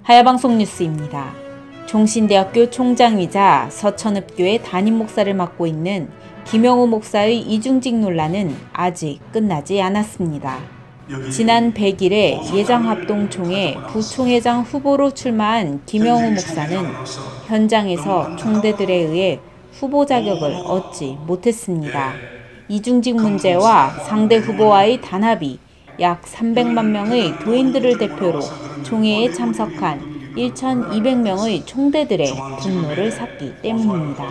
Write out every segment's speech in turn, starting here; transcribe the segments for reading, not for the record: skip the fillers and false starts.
하야방송 뉴스입니다. 종신대학교 총장이자 서천읍교회 담임 목사를 맡고 있는 김영우 목사의 이중직 논란은 아직 끝나지 않았습니다. 지난 100일에 예장합동총회 부총회장 후보로 출마한 김영우 목사는 현장에서 총대들에 의해 후보 자격을 얻지 못했습니다. 이중직 문제와 상대 후보와의 단합이 약 300만 명의 교인들을 대표로 총회에 참석한 1,200명의 총대들의 분노를 샀기 때문입니다.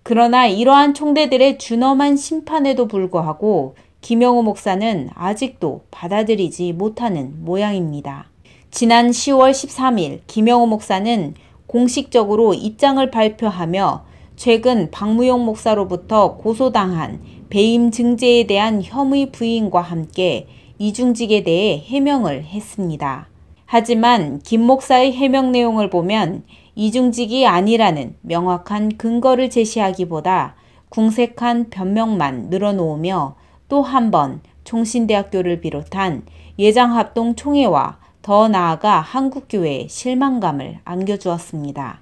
그러나 이러한 총대들의 준엄한 심판에도 불구하고 김영우 목사는 아직도 받아들이지 못하는 모양입니다. 지난 10월 13일 김영우 목사는 공식적으로 입장을 발표하며 최근 박무용 목사로부터 고소당한 배임 증제에 대한 혐의 부인과 함께 이중직에 대해 해명을 했습니다. 하지만 김 목사의 해명 내용을 보면 이중직이 아니라는 명확한 근거를 제시하기보다 궁색한 변명만 늘어놓으며 또 한 번 총신대학교를 비롯한 예장합동 총회와 더 나아가 한국교회에 실망감을 안겨주었습니다.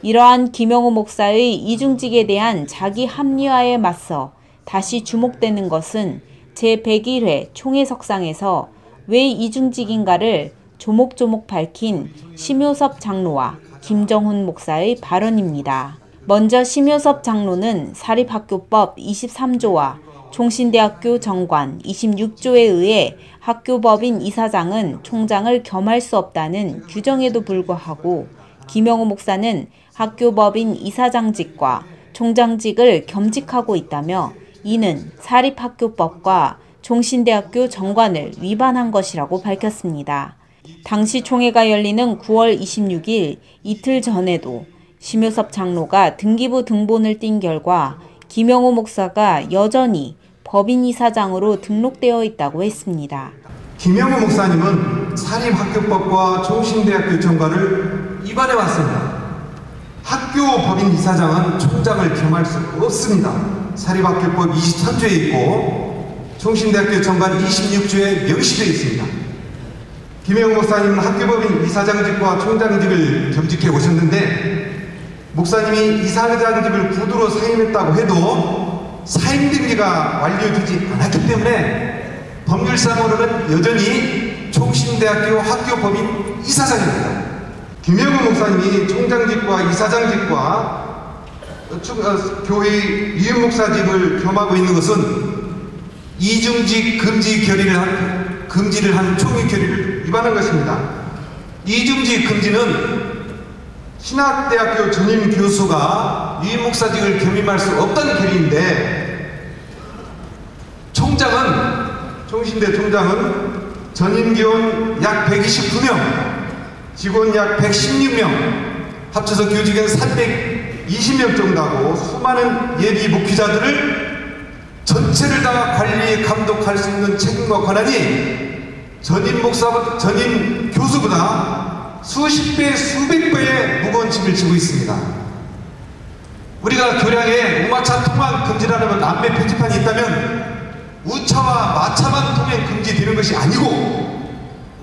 이러한 김영우 목사의 이중직에 대한 자기 합리화에 맞서 다시 주목되는 것은 제101회 총회석상에서 왜 이중직인가를 조목조목 밝힌 심효섭 장로와 김정훈 목사의 발언입니다. 먼저 심효섭 장로는 사립학교법 23조와 종신대학교 정관 26조에 의해 학교법인 이사장은 총장을 겸할 수 없다는 규정에도 불구하고 김영우 목사는 학교법인 이사장직과 총장직을 겸직하고 있다며 이는 사립학교법과 종신대학교 정관을 위반한 것이라고 밝혔습니다. 당시 총회가 열리는 9월 26일 이틀 전에도 심효섭 장로가 등기부 등본을 띈 결과 김영우 목사가 여전히 법인 이사장으로 등록되어 있다고 했습니다. 김영우 목사님은 사립학교법과 종신대학교 정관을 위반해 왔습니다. 학교 법인 이사장은 총장을 겸할 수 없습니다. 사립학교법 23조에 있고 종신대학교 정관 26조에 명시되어 있습니다. 김영우 목사님은 학교법인 이사장직과 총장직을 겸직해 오셨는데 목사님이 이사장직을 구두로 사임했다고 해도 사임 등기가 완료되지 않았기 때문에 법률상으로는 여전히 종신대학교 학교법인 이사장입니다. 김영우 목사님이 총장직과 이사장직과 교회 위임 목사직을 겸하고 있는 것은 이중직 금지를 한 총회 결의를 위반한 것입니다. 이중직 금지는 신학대학교 전임 교수가 위임 목사직을 겸임할 수 없다는 결의인데 총신대 총장은 전임 교원 약 129명, 직원 약 116명, 합쳐서 교직원 320명 정도 하고 수많은 예비 목회자들을 전체를 다 관리, 감독할 수 있는 책임과 권한이 전임 교수보다 수십 배, 수백 배의 무거운 짐을 지고 있습니다. 우리가 교량에 우마차 통행 금지라는 남매 표지판이 있다면 우차와 마차만 통행 금지되는 것이 아니고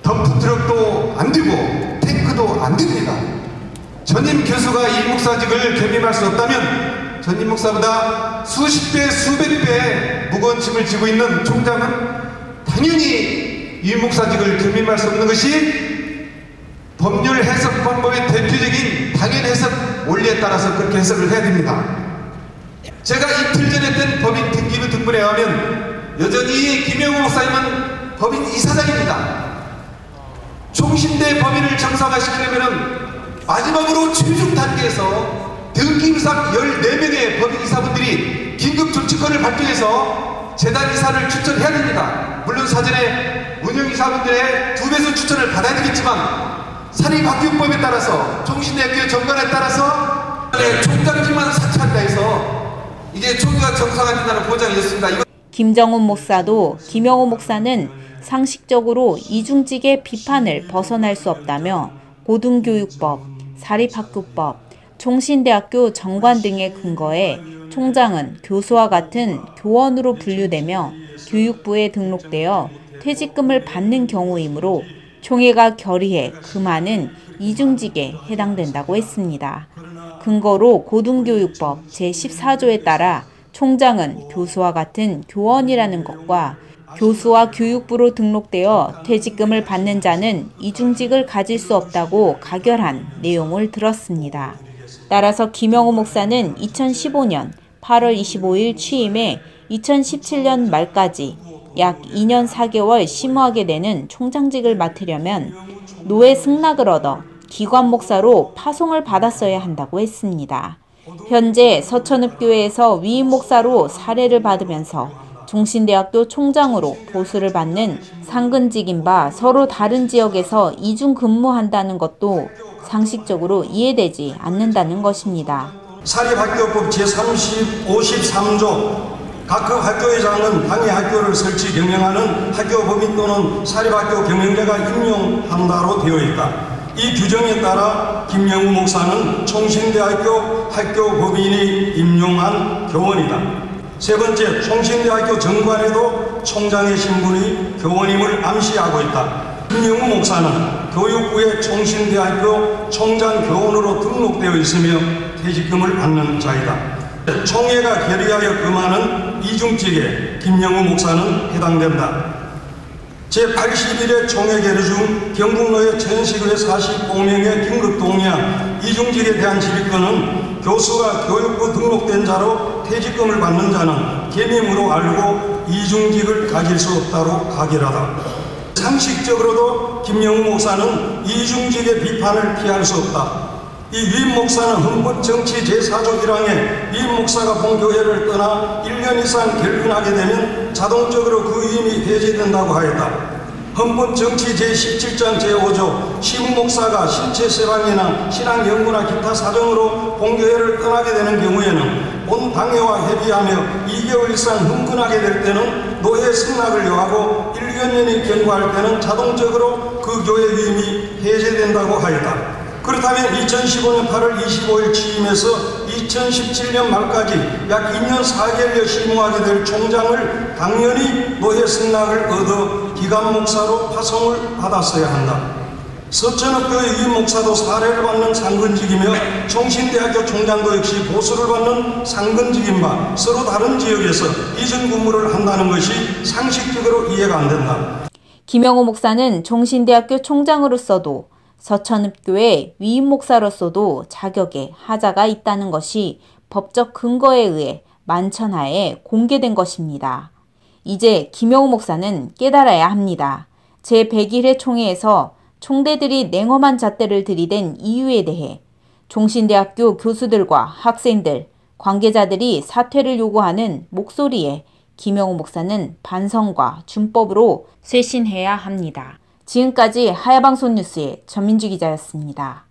덤프트럭도 안 되고 탱크도 안 됩니다. 전임 교수가 이 목사직을 겸임할 수 없다면 전임 목사보다 수십 배, 수백 배의 무거운 짐을 지고 있는 총장은 당연히 이 목사직을 겸임할 수 없는 것이 법률 해석 방법의 대표적인 당연 해석 원리에 따라서 그렇게 해석을 해야 됩니다. 제가 이틀 전에 뗀 법인 등기부 등본에 의하면 여전히 김영우 목사님은 법인 이사장입니다. 종신대 법인을 정상화시키려면 마지막으로 최종 단계에서 등기부상 14명의 법인 이사분들이 긴급조치권을 발동해서 재단 이사를 추천해야 됩니다. 물론 사전에 운영이사분들의 2배수 추천을 받아야 되겠지만 사립학교법에 따라서 종신대학교 정관에 따라서 총장직만 사퇴한다 해서 이제 총회가 정상화된다는 보장이 있습니다. 김정훈 목사도 김영우 목사는 상식적으로 이중직의 비판을 벗어날 수 없다며 고등교육법, 사립학교법, 종신대학교 정관 등의 근거에 총장은 교수와 같은 교원으로 분류되며 교육부에 등록되어 퇴직금을 받는 경우이므로 총회가 결의해 금하는 이중직에 해당된다고 했습니다. 근거로 고등교육법 제14조에 따라 총장은 교수와 같은 교원이라는 것과 교수와 교육부로 등록되어 퇴직금을 받는 자는 이중직을 가질 수 없다고 가결한 내용을 들었습니다. 따라서 김영호 목사는 2015년 8월 25일 취임해 2017년 말까지 약 2년 4개월 심호하게 되는 총장직을 맡으려면 노회 승낙을 얻어 기관 목사로 파송을 받았어야 한다고 했습니다. 현재 서천읍교회에서 위임 목사로 사례를 받으면서 종신대학교 총장으로 보수를 받는 상근직인 바 서로 다른 지역에서 이중 근무한다는 것도 상식적으로 이해되지 않는다는 것입니다. 사립학교법 제53조 각급 학교회장은 당의 학교를 설치 경영하는 학교법인 또는 사립학교 경영자가 임용한다로 되어 있다. 이 규정에 따라 김영우 목사는 총신대학교 학교법인이 임용한 교원이다. 세 번째, 총신대학교 정관에도 총장의 신분이 교원임을 암시하고 있다. 김영우 목사는 교육부의 총신대학교 총장 교원으로 등록되어 있으며 퇴직금을 받는 자이다. 총회가 결의하여 금하는 이중직에 김영우 목사는 해당된다. 제81회 총회 결의 중 경북노회 천식의 45명의 긴급 동의안 이중직에 대한 질의권은 교수가 교육부 등록된 자로 퇴직금을 받는 자는 계명으로 알고 이중직을 가질 수 없다로 가결하다. 상식적으로도 김영우 목사는 이중직의 비판을 피할 수 없다. 이 위임 목사는 헌법정치 제4조 1항에 위임 목사가 본교회를 떠나 1년 이상 결근하게 되면 자동적으로 그 위임이 해제된다고 하였다. 헌법정치 제17장 제5조 시무목사가 신체세방이나 신앙연구나 기타 사정으로 본교회를 떠나게 되는 경우에는 본 당회와 협의하며 2개월 이상 흥분하게 될 때는 노회 승낙을 요하고 1년이 경과할 때는 자동적으로 그 교회 위임이 해제된다고 하였다. 그렇다면 2015년 8월 25일 취임해서 2017년 말까지 약 2년 4개월여 심호하게 될 총장을 당연히 노회 승낙을 얻어 기관 목사로 파송을 받았어야 한다. 서천읍교회 위임 목사도 사례를 받는 상근직이며 총신대학교 총장도 역시 보수를 받는 상근직인 바 서로 다른 지역에서 이전 근무를 한다는 것이 상식적으로 이해가 안 된다. 김영호 목사는 종신대학교 총장으로서도 서천읍교회 위임 목사로서도 자격에 하자가 있다는 것이 법적 근거에 의해 만천하에 공개된 것입니다. 이제 김영호 목사는 깨달아야 합니다. 제101회 총회에서 총대들이 냉엄한 잣대를 들이댄 이유에 대해 종신대학교 교수들과 학생들, 관계자들이 사퇴를 요구하는 목소리에 김영호 목사는 반성과 준법으로 쇄신해야 합니다. 지금까지 하야방송 뉴스의 전민주 기자였습니다.